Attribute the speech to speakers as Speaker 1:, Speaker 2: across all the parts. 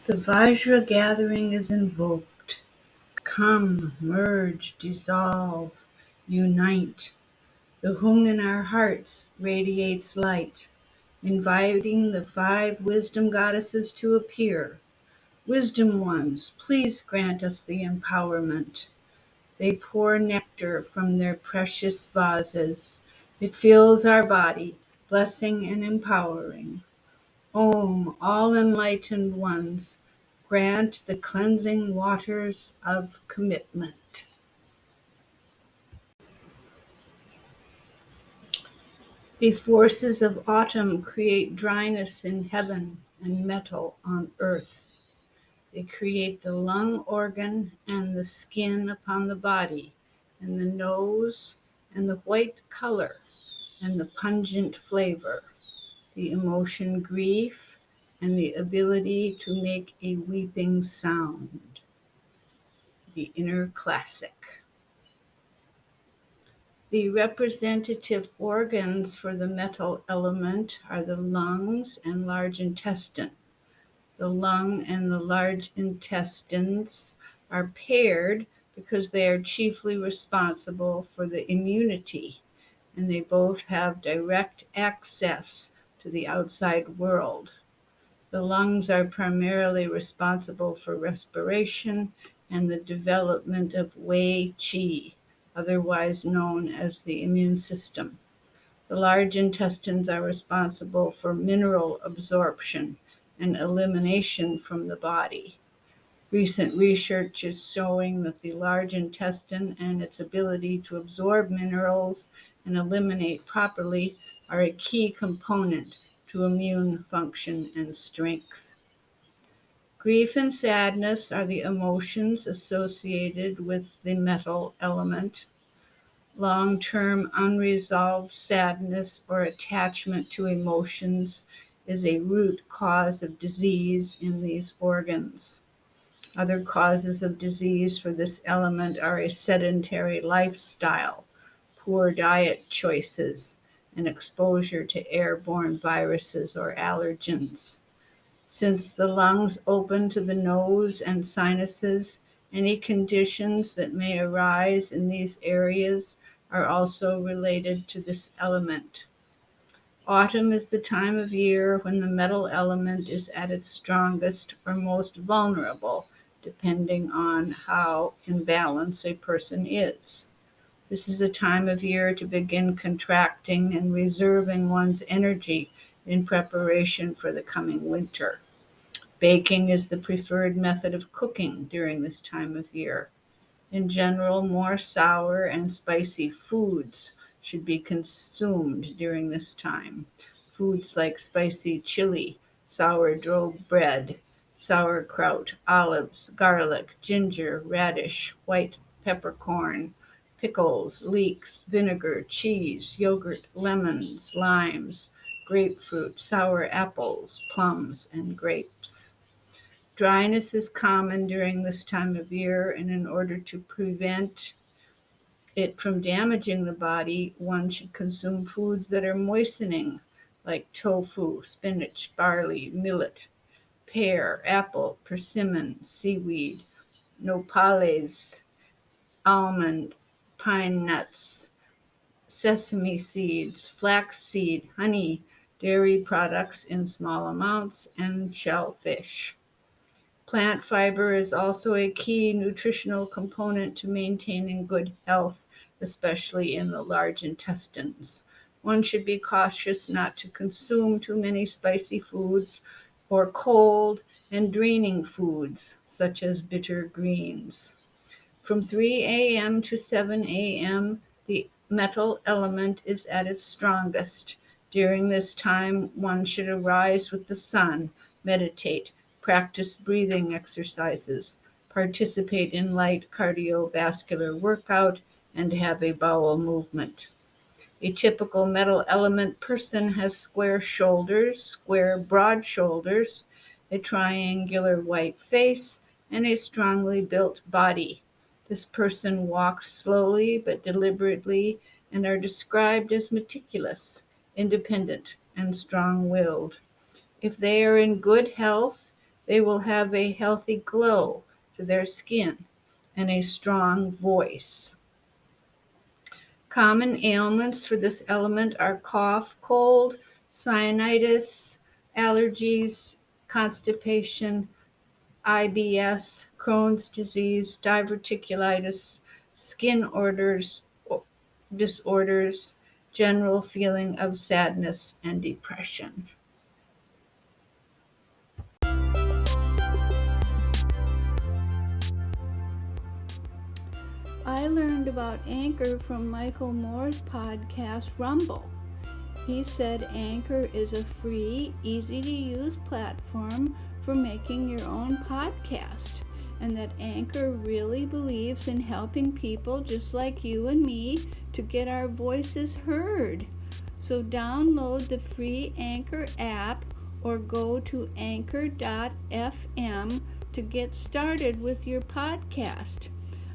Speaker 1: The Vajra gathering is invoked. Come, merge, dissolve, unite. The Hung in our hearts radiates light, inviting the 5 wisdom goddesses to appear. Wisdom ones, please grant us the empowerment. They pour nectar from their precious vases. It fills our body, blessing and empowering. Om, all enlightened ones, grant the cleansing waters of commitment. The forces of autumn create dryness in heaven and metal on earth. They create the lung organ and the skin upon the body, and the nose and the white color and the pungent flavor, the emotion grief, and the ability to make a weeping sound. The inner classic. The representative organs for the metal element are the lungs and large intestine. The lung and the large intestines are paired because they are chiefly responsible for the immunity, and they both have direct access to the outside world. The lungs are primarily responsible for respiration and the development of Wei Qi, otherwise known as the immune system. The large intestines are responsible for mineral absorption and elimination from the body. Recent research is showing that the large intestine and its ability to absorb minerals and eliminate properly are a key component to immune function and strength. Grief and sadness are the emotions associated with the metal element. Long-term unresolved sadness or attachment to emotions is a root cause of disease in these organs. Other causes of disease for this element are a sedentary lifestyle, poor diet choices, and exposure to airborne viruses or allergens. Since the lungs open to the nose and sinuses, any conditions that may arise in these areas are also related to this element. Autumn is the time of year when the metal element is at its strongest or most vulnerable, depending on how in balance a person is. This is a time of year to begin contracting and reserving one's energy in preparation for the coming winter. Baking is the preferred method of cooking during this time of year. In general, more sour and spicy foods should be consumed during this time. Foods like spicy chili, sourdough bread, sauerkraut, olives, garlic, ginger, radish, white peppercorn, pickles, leeks, vinegar, cheese, yogurt, lemons, limes, grapefruit, sour apples, plums, and grapes. Dryness is common during this time of year, and in order to prevent it from damaging the body, one should consume foods that are moistening, like tofu, spinach, barley, millet, pear, apple, persimmon, seaweed, nopales, almond, pine nuts, sesame seeds, flaxseed, honey, dairy products in small amounts, and shellfish. Plant fiber is also a key nutritional component to maintaining good health, especially in the large intestines. One should be cautious not to consume too many spicy foods or cold and draining foods, such as bitter greens. From 3 a.m. to 7 a.m., the metal element is at its strongest. During this time, one should arise with the sun, meditate, practice breathing exercises, participate in light cardiovascular workout, and have a bowel movement. A typical metal element person has square shoulders, square broad shoulders, a triangular white face, and a strongly built body. This person walks slowly but deliberately and are described as meticulous, independent, and strong-willed. If they are in good health, They will have a healthy glow to their skin and a strong voice. Common ailments for this element are cough, cold, sinusitis, allergies, constipation, IBS, Crohn's disease, diverticulitis, skin disorders, general feeling of sadness and depression.
Speaker 2: I learned about Anchor from Michael Moore's podcast, Rumble. He said Anchor is a free, easy-to-use platform for making your own podcast, and that Anchor really believes in helping people just like you and me to get our voices heard. So download the free Anchor app or go to anchor.fm to get started with your podcast.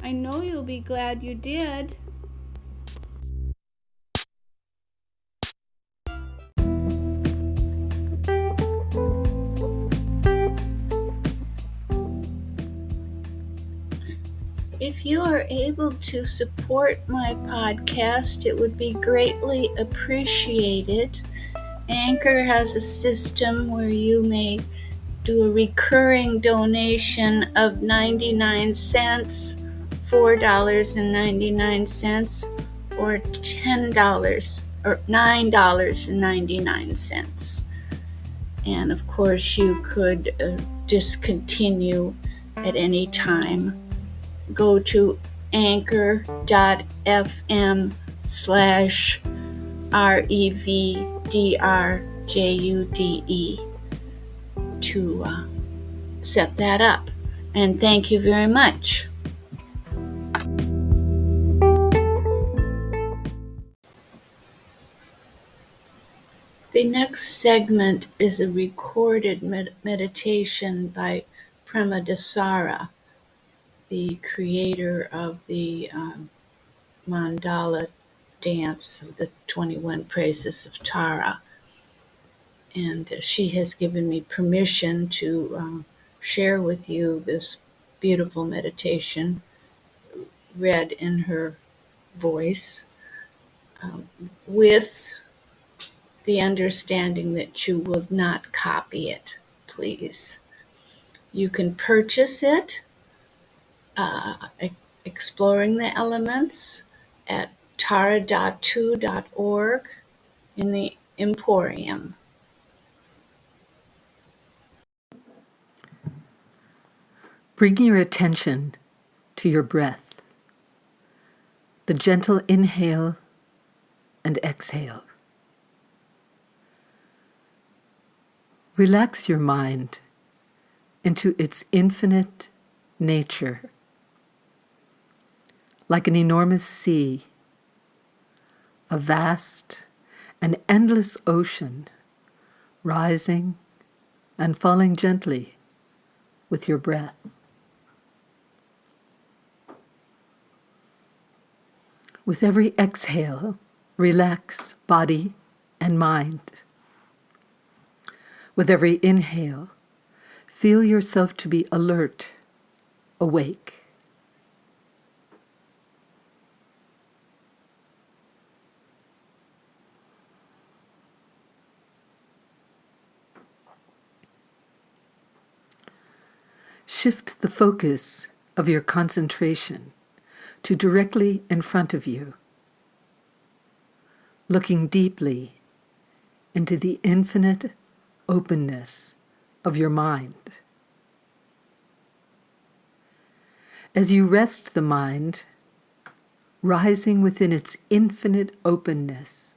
Speaker 2: I know you'll be glad you did.
Speaker 1: If you are able to support my podcast, it would be greatly appreciated. Anchor has a system where you may do a recurring donation of 99 cents, $4.99, or $10 or $9.99. And of course, you could discontinue at any time. Go to anchor.fm/RevDrJude to set that up. And thank you very much. The next segment is a recorded meditation by Prema Dasara, the creator of the mandala dance of the 21 praises of Tara. And she has given me permission to share with you this beautiful meditation read in her voice, with the understanding that you will not copy it, please. You can purchase it, Exploring the Elements, at tara.to.org in the Emporium.
Speaker 3: Bring your attention to your breath, the gentle inhale and exhale. Relax your mind into its infinite nature, like an enormous sea, a vast and endless ocean, rising and falling gently with your breath. With every exhale, relax body and mind. With every inhale, feel yourself to be alert, awake. Shift the focus of your concentration to directly in front of you, looking deeply into the infinite openness of your mind. As you rest the mind, rising within its infinite openness,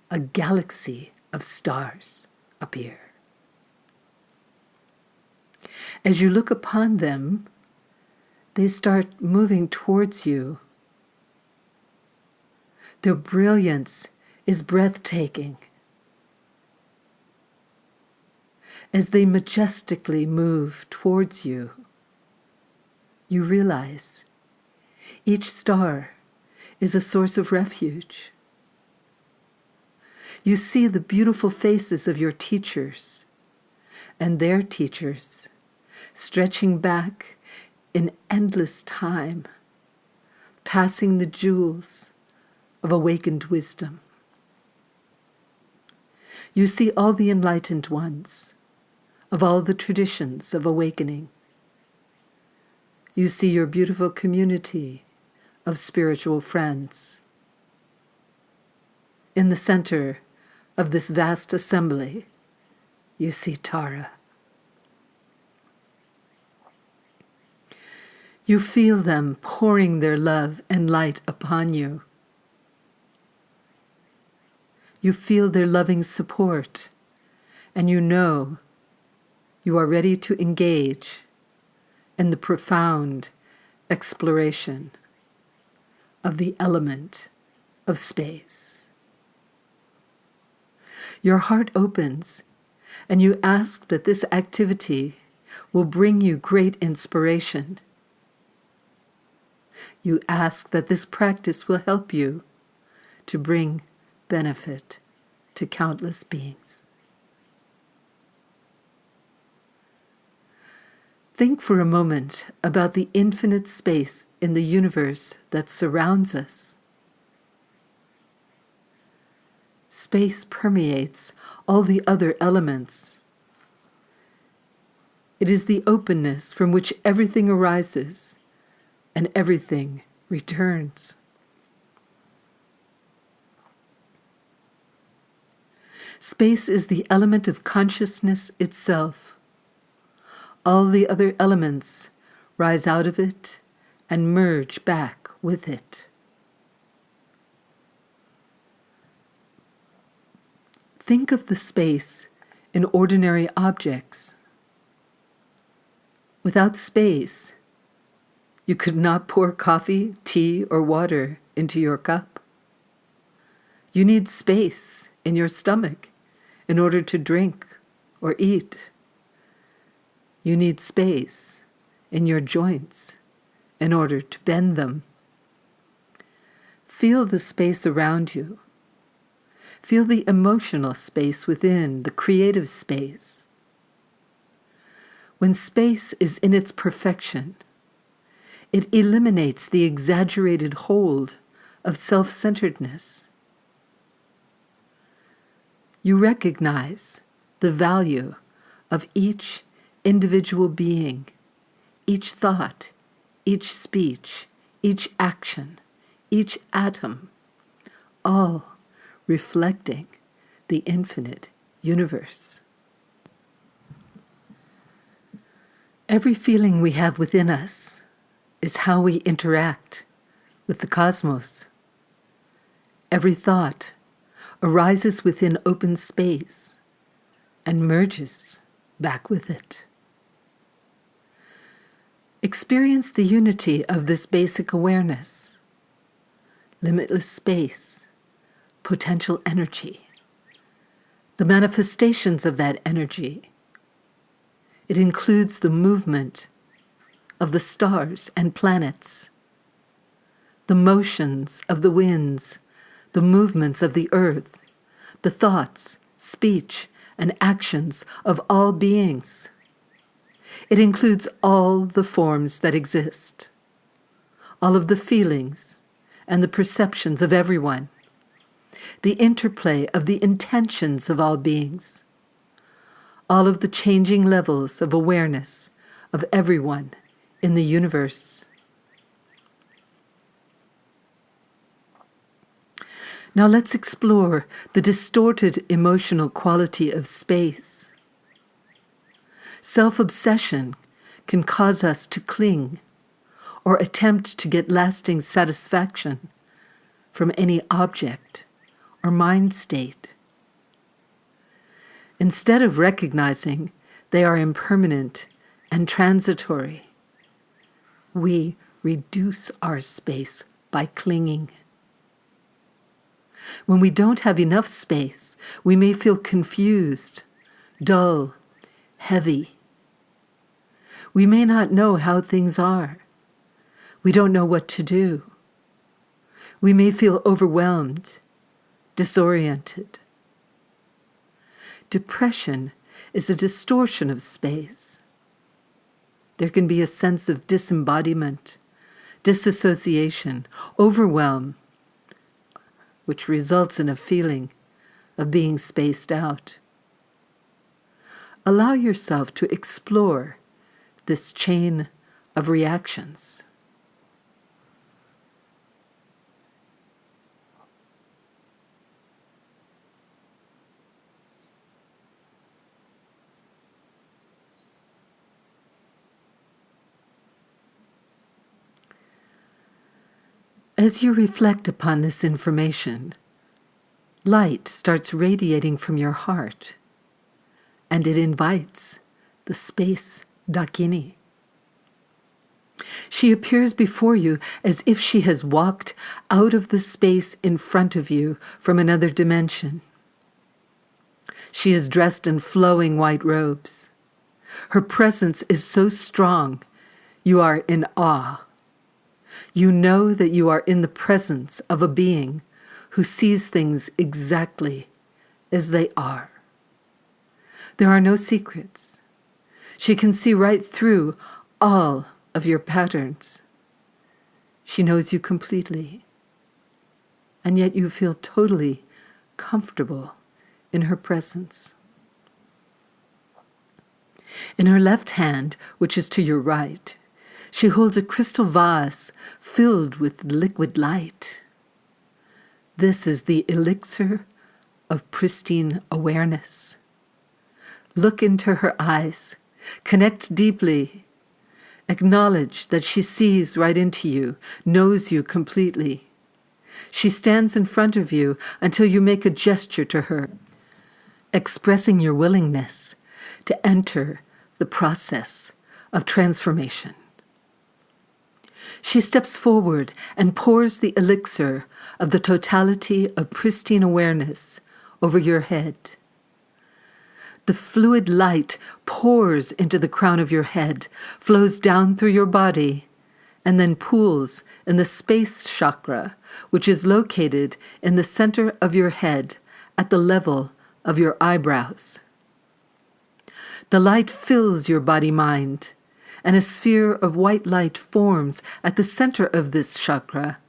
Speaker 3: a galaxy of stars appear. As you look upon them, they start moving towards you. Their brilliance is breathtaking. As they majestically move towards you, you realize each star is a source of refuge. You see the beautiful faces of your teachers and their teachers, stretching back in endless time, passing the jewels of awakened wisdom. You see all the enlightened ones of all the traditions of awakening. You see your beautiful community of spiritual friends. In the center of this vast assembly, you see Tara. You feel them pouring their love and light upon you. You feel their loving support, and you know you are ready to engage in the profound exploration of the element of space. Your heart opens, and you ask that this activity will bring you great inspiration. You ask that this practice will help you to bring benefit to countless beings. Think for a moment about the infinite space in the universe that surrounds us. Space permeates all the other elements. It is the openness from which everything arises and everything returns. Space is the element of consciousness itself. All the other elements rise out of it and merge back with it. Think of the space in ordinary objects. Without space, you could not pour coffee, tea, or water into your cup. You need space in your stomach in order to drink or eat. You need space in your joints in order to bend them. Feel the space around you. Feel the emotional space within, the creative space. When space is in its perfection, it eliminates the exaggerated hold of self-centeredness. You recognize the value of each individual being, each thought, each speech, each action, each atom, all reflecting the infinite universe. Every feeling we have within us is how we interact with the cosmos. Every thought arises within open space and merges back with it. Experience the unity of this basic awareness, limitless space, potential energy, the manifestations of that energy. It includes the movement of the stars and planets, the motions of the winds, the movements of the earth, the thoughts, speech, and actions of all beings. It includes all the forms that exist, all of the feelings and the perceptions of everyone, the interplay of the intentions of all beings, all of the changing levels of awareness of everyone in the universe. Now let's explore the distorted emotional quality of space. Self-obsession can cause us to cling or attempt to get lasting satisfaction from any object or mind state. Instead of recognizing they are impermanent and transitory, we reduce our space by clinging. When we don't have enough space, we may feel confused, dull, heavy. We may not know how things are. We don't know what to do. We may feel overwhelmed, disoriented. Depression is a distortion of space. There can be a sense of disembodiment, disassociation, overwhelm, which results in a feeling of being spaced out. Allow yourself to explore this chain of reactions. As you reflect upon this information, light starts radiating from your heart, and it invites the space Dakini. She appears before you as if she has walked out of the space in front of you from another dimension. She is dressed in flowing white robes. Her presence is so strong, you are in awe. You know that you are in the presence of a being who sees things exactly as they are. There are no secrets. She can see right through all of your patterns. She knows you completely, and yet you feel totally comfortable in her presence. In her left hand, which is to your right, she holds a crystal vase filled with liquid light. This is the elixir of pristine awareness. Look into her eyes, connect deeply, acknowledge that she sees right into you, knows you completely. She stands in front of you until you make a gesture to her, expressing your willingness to enter the process of transformation. She steps forward and pours the elixir of the totality of pristine awareness over your head. The fluid light pours into the crown of your head, flows down through your body, and then pools in the space chakra, which is located in the center of your head at the level of your eyebrows. The light fills your body-mind, and a sphere of white light forms at the center of this chakra.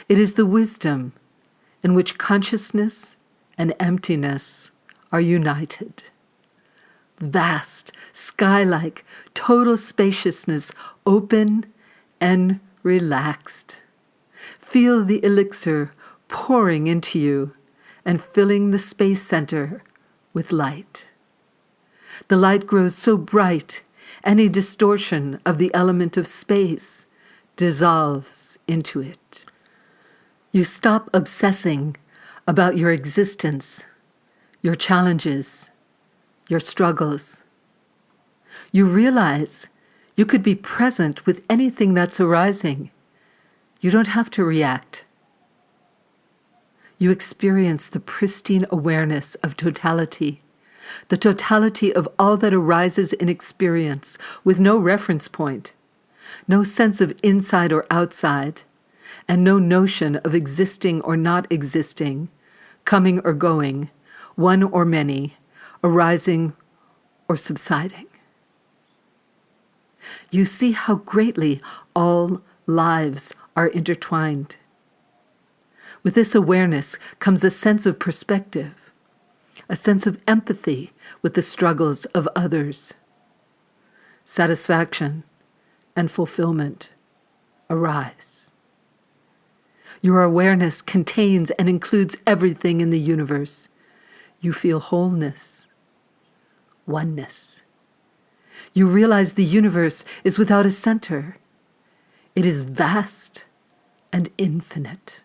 Speaker 3: It is the wisdom in which consciousness and emptiness are united. Vast, sky-like, total spaciousness, open and relaxed. Feel the elixir pouring into you and filling the space center with light. The light grows so bright, any distortion of the element of space dissolves into it. You stop obsessing about your existence, your challenges, your struggles. You realize you could be present with anything that's arising. You don't have to react. You experience the pristine awareness of totality, the totality of all that arises in experience with no reference point, no sense of inside or outside, and no notion of existing or not existing, coming or going, one or many, arising or subsiding. You see how greatly all lives are intertwined. With this awareness comes a sense of perspective, a sense of empathy with the struggles of others. Satisfaction and fulfillment arise. Your awareness contains and includes everything in the universe. You feel wholeness, oneness. You realize the universe is without a center. It is vast and infinite.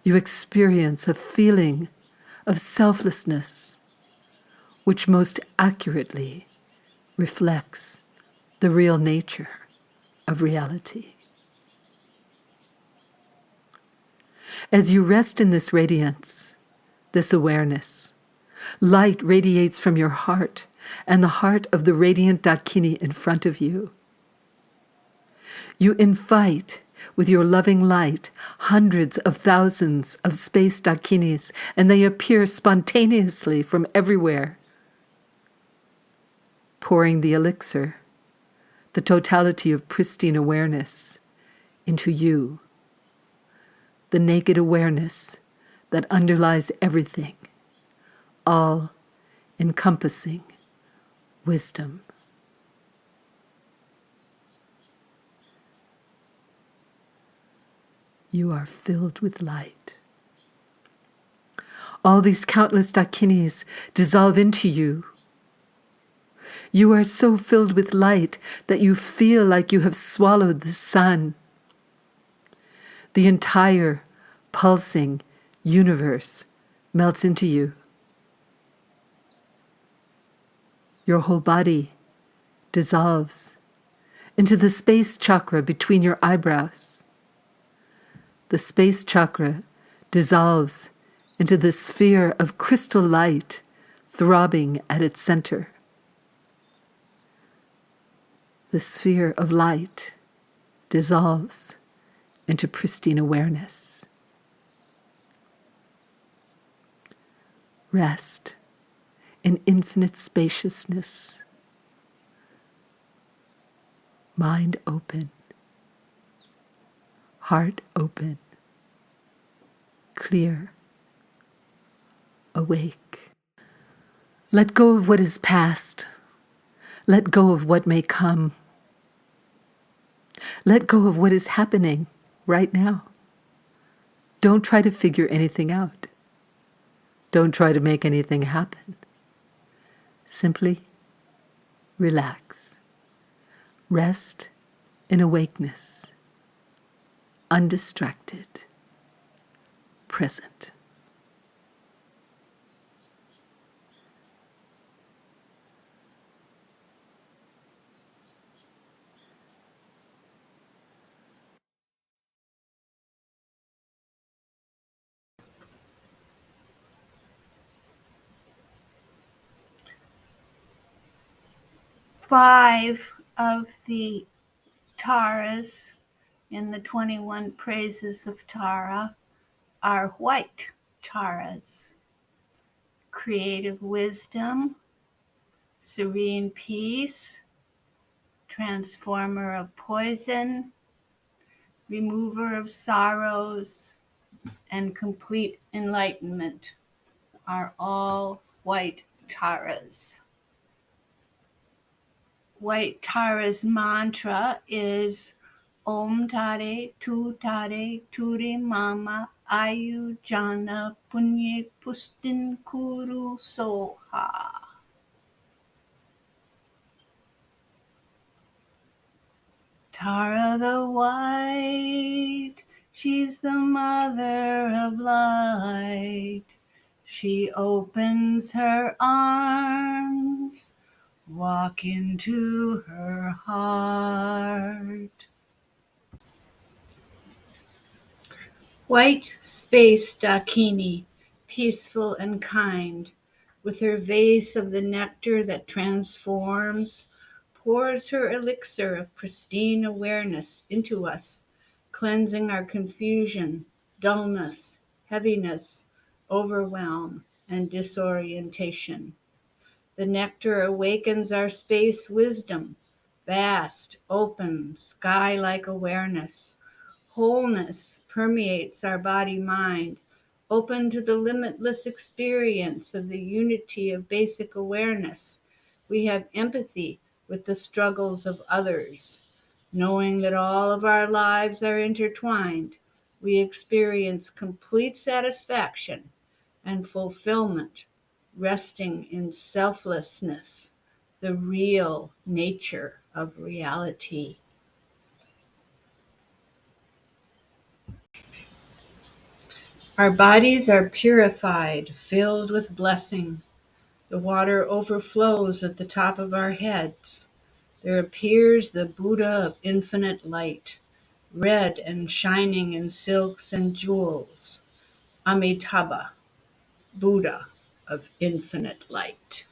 Speaker 3: You experience a feeling of selflessness, which most accurately reflects the real nature of reality. As you rest in this radiance, this awareness, light radiates from your heart and the heart of the radiant Dakini in front of you. You invite with your loving light hundreds of thousands of space Dakinis, and they appear spontaneously from everywhere. pouring the elixir, the totality of pristine awareness, into you, the naked awareness that underlies everything, all encompassing wisdom. You are filled with light. All these countless Dakinis dissolve into you. You are so filled with light that you feel like you have swallowed the sun. The entire pulsing universe melts into you. Your whole body dissolves into the space chakra between your eyebrows. The space chakra dissolves into the sphere of crystal light throbbing at its center. The sphere of light dissolves into pristine awareness. Rest in infinite spaciousness. Mind open. Heart open. Clear. Awake. Let go of what is past. Let go of what may come. Let go of what is happening right now. Don't try to figure anything out. Don't try to make anything happen. Simply relax. Rest in awakeness. Undistracted. Present.
Speaker 1: Five of the Taras in the 21 praises of Tara are white Taras: creative wisdom, serene peace, transformer of poison, remover of sorrows, and complete enlightenment are all white Taras. White Tara's mantra is Om Tare Tu Tare Ture Mama Ayu Jana Punye Pustin Kuru Soha. Tara the White, she's the mother of light. She opens her arms, walk into her heart. White Space Dakini, peaceful and kind, with her vase of the nectar that transforms, pours her elixir of pristine awareness into us, cleansing our confusion, dullness, heaviness, overwhelm, and disorientation. The nectar awakens our space wisdom, vast, open, sky-like awareness. Wholeness permeates our body-mind, open to the limitless experience of the unity of basic awareness. We have empathy with the struggles of others. Knowing that all of our lives are intertwined, we experience complete satisfaction and fulfillment, resting in selflessness, the real nature of reality. Our bodies are purified, filled with blessing. The water overflows at the top of our heads. There appears the Buddha of infinite light, red and shining in silks and jewels. Amitabha, Buddha of infinite light.